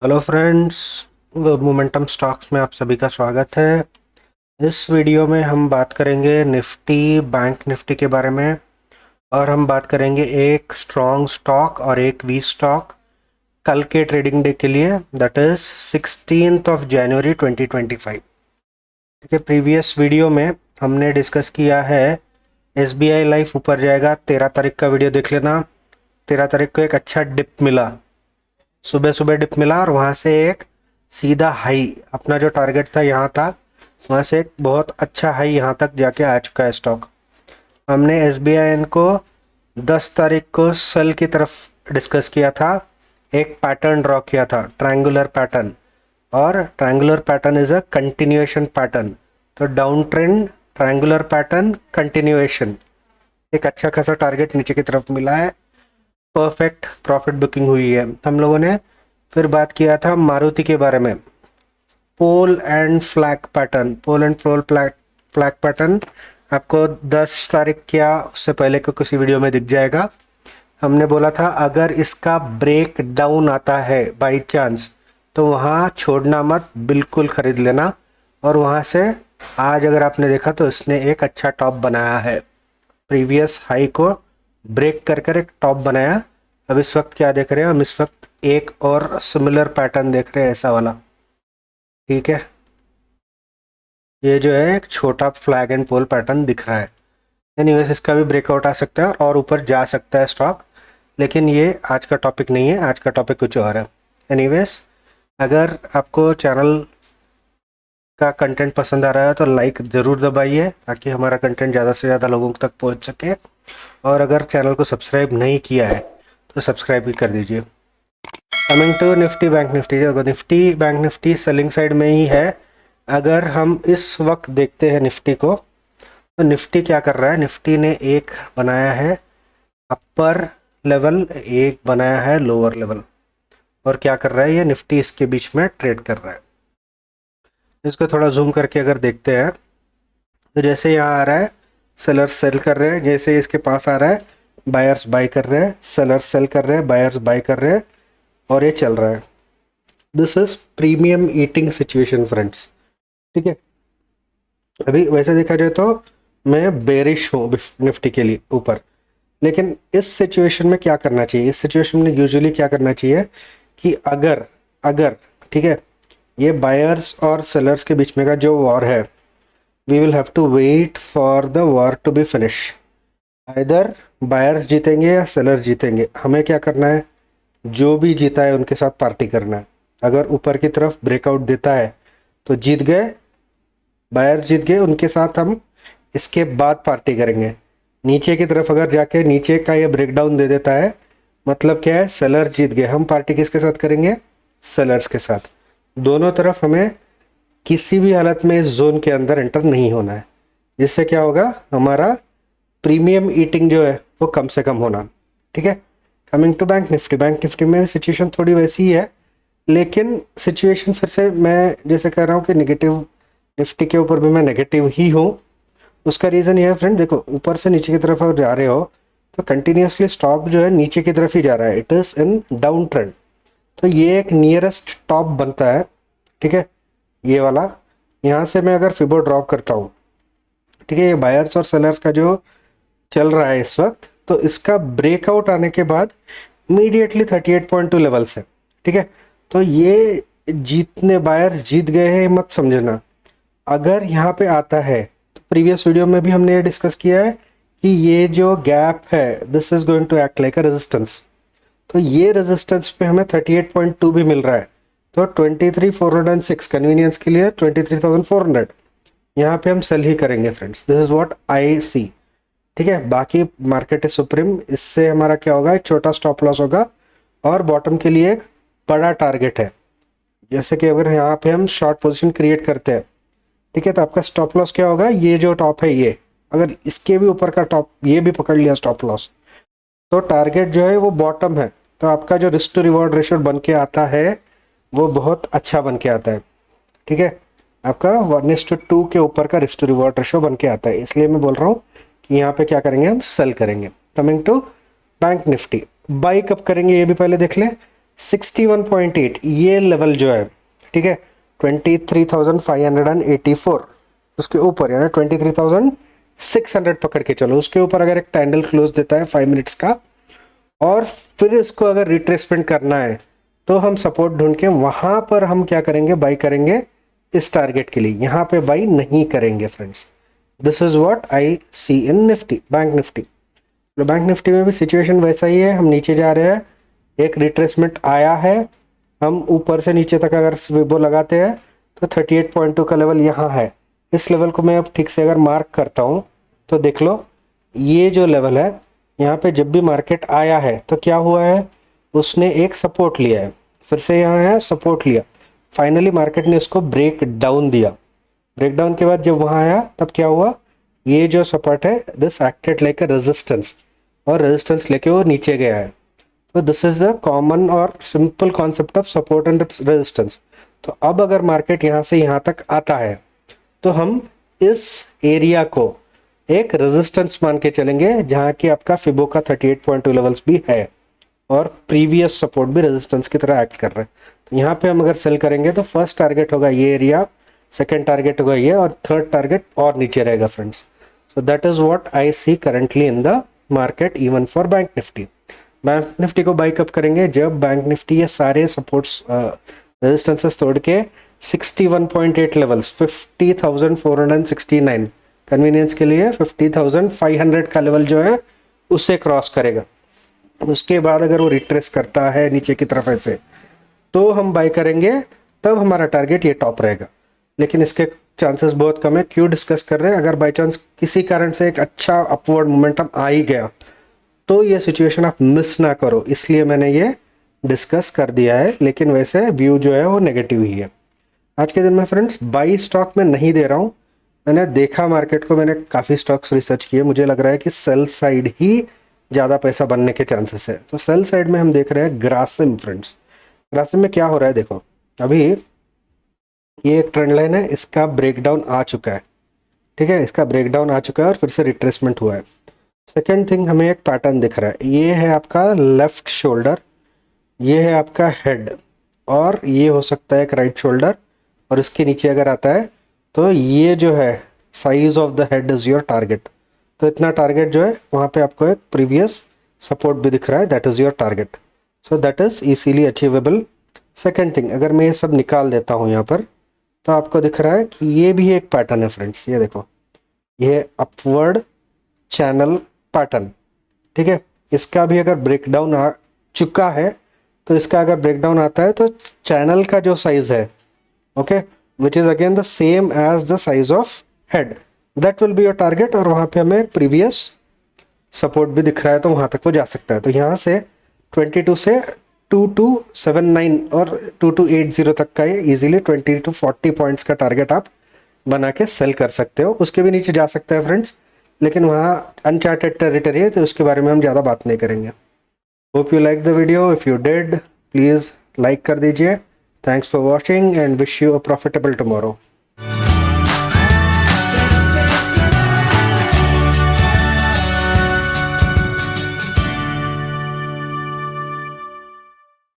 Hello friends, momentum stocks में आप सभी का स्वागत है। इस वीडियो में हम बात करेंगे निफ्टी बैंक निफ्टी के बारे में। और हम बात करेंगे एक स्ट्रॉन्ग स्टॉक और एक वीक स्टॉक कल के ट्रेडिंग डे के लिए, दैट इज 16 जनवरी 2025। ठीक है, प्रीवियस वीडियो में हमने डिस्कस किया है एसबीआई लाइफ ऊपर जाएगा। 13 तारीख का वीडियो देख लेना। 13 तारीख को एक अच्छा डिप मिला, सुबह सुबह डिप मिला और वहां से एक सीधा हाई, अपना जो टारगेट था यहाँ था, वहां से एक बहुत अच्छा हाई यहाँ तक जाके आ चुका है स्टॉक। हमने एसबीआई को 10 तारीख को सेल की तरफ डिस्कस किया था, एक पैटर्न ड्रॉ किया था, ट्रायंगुलर पैटर्न। और triangular pattern is a continuation pattern. तो down trend, triangular pattern, continuation, एक अच्छा खासा टारगेट नीचे की तरफ मिला है। परफेक्ट प्रॉफिट बुकिंग हुई है। हम लोगों ने फिर बात किया था मारुति के बारे में, pole and flag pattern, pole and flag pattern आपको 10 तारीख या उससे पहले को किसी वीडियो में दिख जाएगा। हमने बोला था अगर इसका ब्रेक डाउन आता है बाई चांस, तो वहाँ छोड़ना मत, बिल्कुल खरीद लेना। और वहाँ से आज अगर आपने देखा तो इसने एक अच्छा टॉप बनाया है, प्रीवियस हाई को ब्रेक कर कर एक टॉप बनाया। अब इस वक्त क्या देख रहे हैं हम, इस वक्त एक और सिमिलर पैटर्न देख रहे हैं, ऐसा वाला। ठीक है, ये जो है एक छोटा फ्लैग एंड पोल पैटर्न दिख रहा है। एनीवेज, इसका भी ब्रेकआउट आ सकता है और ऊपर जा सकता है स्टॉक, लेकिन ये आज का टॉपिक नहीं है। आज का टॉपिक कुछ और है। एनीवेज, अगर आपको चैनल का कंटेंट पसंद आ रहा है तो लाइक ज़रूर दबाइए, ताकि हमारा कंटेंट ज़्यादा से ज़्यादा लोगों तक पहुंच सके। और अगर चैनल को सब्सक्राइब नहीं किया है तो सब्सक्राइब भी कर दीजिए। Coming to Nifty bank Nifty, Nifty bank Nifty selling side में ही है। अगर हम इस वक्त देखते हैं निफ्टी को, तो निफ्टी क्या कर रहा है, निफ्टी ने एक बनाया है अपर लेवल, एक बनाया है लोअर लेवल। और क्या कर रहा है ये निफ्टी, इसके बीच में ट्रेड कर रहा है। इसको थोड़ा जूम करके अगर देखते हैं तो जैसे यहाँ आ रहा है सेलर्स सेल कर रहे हैं, जैसे इसके पास आ रहा है बायर्स बाय कर रहे हैं, सेलर्स सेल कर रहे हैं, बायर्स बाय कर रहे हैं, और ये चल रहा है। This is premium eating situation friends. ठीक है, अभी वैसे देखा जाए तो मैं बेरिश हूँ निफ्टी के लिए ऊपर, लेकिन इस सिचुएशन में क्या करना चाहिए, इस सिचुएशन में यूजुअली क्या करना चाहिए कि अगर अगर ठीक है, ये बायर्स और सेलर्स के बीच में का जो वॉर है, we will have to wait for the war to be finish. Either buyers जीतेंगे या सेलर जीतेंगे, हमें क्या करना है, जो भी जीता है उनके साथ पार्टी करना है। अगर ऊपर की तरफ ब्रेकआउट देता है तो जीत गए, बायर जीत गए, उनके साथ हम इसके बाद पार्टी करेंगे। नीचे की तरफ अगर जाके नीचे का ये ब्रेकडाउन दे देता है, मतलब क्या है, सेलर जीत गए, हम पार्टी किसके साथ करेंगे, सेलर्स के साथ। दोनों तरफ हमें किसी भी हालत में इस जोन के अंदर एंटर नहीं होना है, जिससे क्या होगा, हमारा प्रीमियम ईटिंग जो है वो कम से कम होना। ठीक है, coming to bank Nifty, bank Nifty में सिचुएशन थोड़ी वैसी ही है, लेकिन सिचुएशन फिर से मैं जैसे कह रहा हूँ कि नेगेटिव, निफ्टी के ऊपर भी मैं नेगेटिव ही हूँ। उसका रीज़न ये है फ्रेंड, देखो ऊपर से नीचे की तरफ अगर जा रहे हो तो कंटिन्यूसली स्टॉक जो है नीचे की तरफ ही जा रहा है, it is in down trend. तो ये एक नियरेस्ट टॉप बनता है। ठीक है, ये वाला, यहाँ से मैं अगर फिबो ड्रॉप करता हूँ, ठीक है, ये बायर्स और सेलर्स का जो चल रहा है इस वक्त, तो इसका ब्रेकआउट आने के बाद इमीडिएटली 38.2 लेवल्स है। ठीक है, तो ये जीतने, बायर जीत गए हैं मत समझना। अगर यहाँ पे आता है तो प्रीवियस वीडियो में भी हमने ये डिस्कस किया है कि ये जो गैप है, this is going to act like a resistance. तो ये रेजिस्टेंस पे हमें 38.2 भी मिल रहा है, तो 23,406 कन्वीनियंस के लिए 23,400 यहाँ पे हम सेल ही करेंगे friends. This is what I see. ठीक है, बाकी मार्केट इज सुप्रीम, इससे हमारा क्या होगा, एक छोटा स्टॉप लॉस होगा और बॉटम के लिए एक बड़ा टारगेट है। जैसे कि अगर यहाँ पे हम शॉर्ट पोजीशन क्रिएट करते हैं, ठीक है, तो आपका स्टॉप लॉस क्या होगा, ये जो टॉप है, ये अगर इसके भी ऊपर का टॉप ये भी पकड़ लिया स्टॉप लॉस, तो टारगेट जो है वो बॉटम है। तो आपका जो रिस्क टू रिवॉर्ड रेशियो बन के आता है वो बहुत अच्छा बन के आता है। ठीक है, आपका 1:2 के ऊपर का रिस्क टू रिवॉर्ड रेशियो बन के आता है। इसलिए मैं बोल रहा हूँ कि यहाँ पे क्या करेंगे, हम सेल करेंगे। Coming to bank Nifty, buy कब करेंगे ये भी पहले देख लें। 61.8 ये लेवल जो है, ठीक है, 23,584 उसके ऊपर, यानी 23,600 पकड़ के चलो, उसके ऊपर अगर एक कैंडल क्लोज देता है 5 मिनट्स का, और फिर इसको अगर रिट्रेसमेंट करना है तो हम सपोर्ट ढूंढ के वहां पर हम क्या करेंगे, बाई करेंगे इस टारगेट के लिए, यहां पे बाई नहीं करेंगे friends. This is what I see in Nifty, bank Nifty. तो बैंक निफ्टी में भी सिचुएशन वैसा ही है, हम नीचे जा रहे हैं, एक रिट्रेसमेंट आया है, हम ऊपर से नीचे तक अगर स्विबो लगाते हैं तो 38.2 का लेवल यहाँ है। इस लेवल को मैं अब ठीक से अगर मार्क करता हूँ तो देख लो, ये जो लेवल है यहाँ पे जब भी मार्केट आया है तो क्या हुआ है, उसने एक सपोर्ट लिया है, फिर से यहाँ है सपोर्ट लिया, फाइनली मार्केट ने उसको ब्रेक डाउन दिया। ब्रेक डाउन के बाद जब वहाँ आया तब क्या हुआ, ये जो सपोर्ट है this acted like a resistance, और रेजिस्टेंस लेके वो नीचे गया है। तो दिस इज द कॉमन और simple concept of support and resistance. तो अब अगर मार्केट यहाँ से यहाँ तक आता है तो हम इस एरिया को एक रेजिस्टेंस मान के चलेंगे, जहाँ की आपका फिबो का 38.2 लेवल्स भी है और प्रीवियस सपोर्ट भी रेजिस्टेंस की तरह एक्ट कर रहा है। तो यहाँ पे हम अगर सेल करेंगे तो फर्स्ट टारगेट होगा ये एरिया, सेकेंड टारगेट होगा ये, और थर्ड टारगेट और नीचे रहेगा friends. So that is what I see currently in the market even for bank Nifty. Bank Nifty को बाई कब करेंगे, जब बैंक निफ्टी ये सारे सपोर्ट्स रेजिस्टेंसेस तोड़ के 61.8 लेवल्स 50,469, कन्वीनियंस के लिए 50,500 का लेवल जो है उसे क्रॉस करेगा। उसके बाद अगर वो रिट्रेस करता है नीचे की तरफ ऐसे तो हम बाई करेंगे, तब हमारा टारगेट ये टॉप रहेगा। लेकिन इसके चांसेस बहुत कम है। क्यों डिस्कस कर रहे हैं, अगर बाई चांस किसी कारण से एक अच्छा अपवर्ड मोमेंटम आ ही गया तो ये सिचुएशन आप मिस ना करो, इसलिए मैंने ये डिस्कस कर दिया है। लेकिन वैसे व्यू जो है वो नेगेटिव ही है आज के दिन में फ्रेंड्स। बाई स्टॉक में नहीं दे रहा हूँ, मैंने देखा मार्केट को, मैंने काफ़ी स्टॉक्स रिसर्च किए, मुझे लग रहा है कि सेल साइड ही ज़्यादा पैसा बनने के चांसेस है। तो सेल साइड में हम देख रहे हैं ग्रासिम फ्रेंड्स। ग्रासिम में क्या हो रहा है देखो, अभी ये एक ट्रेंड लाइन है, इसका ब्रेकडाउन आ चुका है, ठीक है, इसका ब्रेकडाउन आ चुका है और फिर से रिट्रेसमेंट हुआ है। सेकेंड थिंग, हमें एक पैटर्न दिख रहा है, ये है आपका लेफ्ट शोल्डर, ये है आपका हेड, और ये हो सकता है एक राइट शोल्डर, और इसके नीचे अगर आता है तो ये जो है size of the head is your target. तो इतना टारगेट जो है वहाँ पे आपको एक प्रीवियस सपोर्ट भी दिख रहा है, that is your target. So that is easily achievable. Second thing, अगर मैं ये सब निकाल देता हूँ यहाँ पर तो आपको दिख रहा है कि ये भी एक पैटर्न है फ्रेंड्स, ये देखो, ये अपवर्ड चैनल पैटर्न, ठीक है। इसका भी अगर ब्रेकडाउन आ चुका है तो इसका अगर ब्रेकडाउन आता है तो चैनल का जो साइज है, okay, which is again the same as the size of head, that will be your target. और वहाँ पे हमें प्रीवियस सपोर्ट भी दिख रहा है तो वहाँ तक वो जा सकता है। तो यहाँ से 22 से 2279 और 2280 तक का ये इजीली 20 to 40 पॉइंट्स का टारगेट आप बना के सेल कर सकते हो। उसके भी नीचे जा सकता है फ्रेंड्स, लेकिन वहाँ अनचार्टेड टेरिटरी है तो उसके बारे में हम ज़्यादा बात नहीं करेंगे। Hope you like the video, if you did please like कर दीजिए। Thanks for watching and wish you a profitable tomorrow.